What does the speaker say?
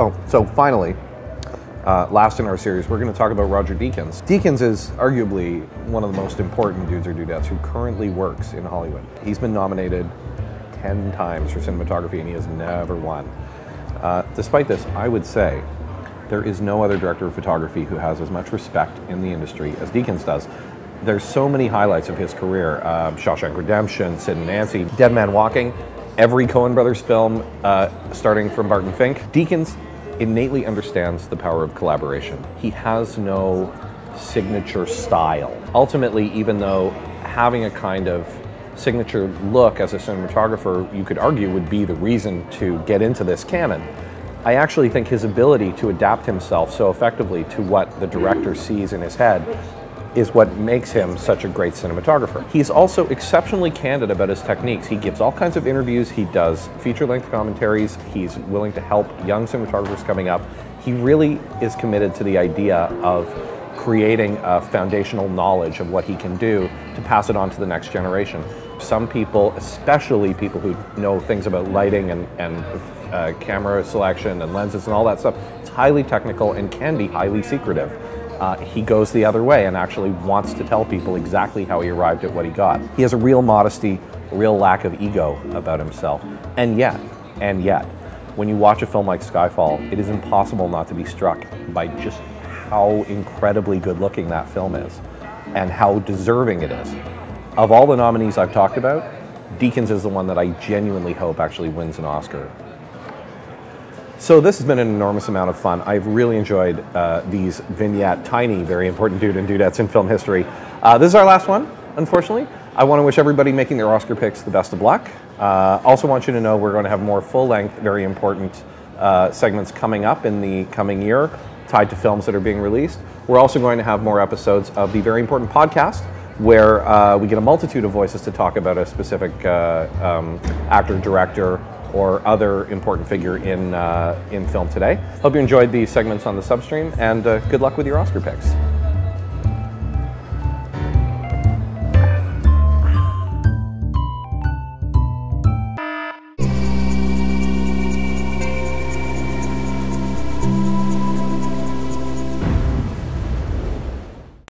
Oh, so finally, last in our series, we're going to talk about Roger Deakins. Deakins is arguably one of the most important dudes or dudettes who currently works in Hollywood. He's been nominated 10 times for cinematography and he has never won. Despite this, I would say there is no other director of photography who has as much respect in the industry as Deakins does. There's so many highlights of his career. Shawshank Redemption, Sid and Nancy, Dead Man Walking, every Coen Brothers film, starting from Barton Fink. Deakins innately understands the power of collaboration. He has no signature style. Ultimately, even though having a kind of signature look as a cinematographer, you could argue, would be the reason to get into this canon, I actually think his ability to adapt himself so effectively to what the director sees in his head is what makes him such a great cinematographer. He's also exceptionally candid about his techniques. He gives all kinds of interviews, he does feature-length commentaries, he's willing to help young cinematographers coming up. He really is committed to the idea of creating a foundational knowledge of what he can do to pass it on to the next generation. Some people, especially people who know things about lighting and camera selection and lenses and all that stuff, it's highly technical and can be highly secretive. He goes the other way and actually wants to tell people exactly how he arrived at what he got. He has a real modesty, a real lack of ego about himself. And yet, when you watch a film like Skyfall, it is impossible not to be struck by just how incredibly good looking that film is and how deserving it is. Of all the nominees I've talked about, Deakins is the one that I genuinely hope actually wins an Oscar. So this has been an enormous amount of fun. I've really enjoyed these vignette, tiny, very important dude and dudettes in film history. This is our last one, unfortunately. I want to wish everybody making their Oscar picks the best of luck. Also want you to know we're going to have more full-length, very important segments coming up in the coming year, tied to films that are being released. We're also going to have more episodes of the Very Important Podcast, where we get a multitude of voices to talk about a specific actor, director, or other important figure in film today. Hope you enjoyed these segments on the substream, and good luck with your Oscar picks.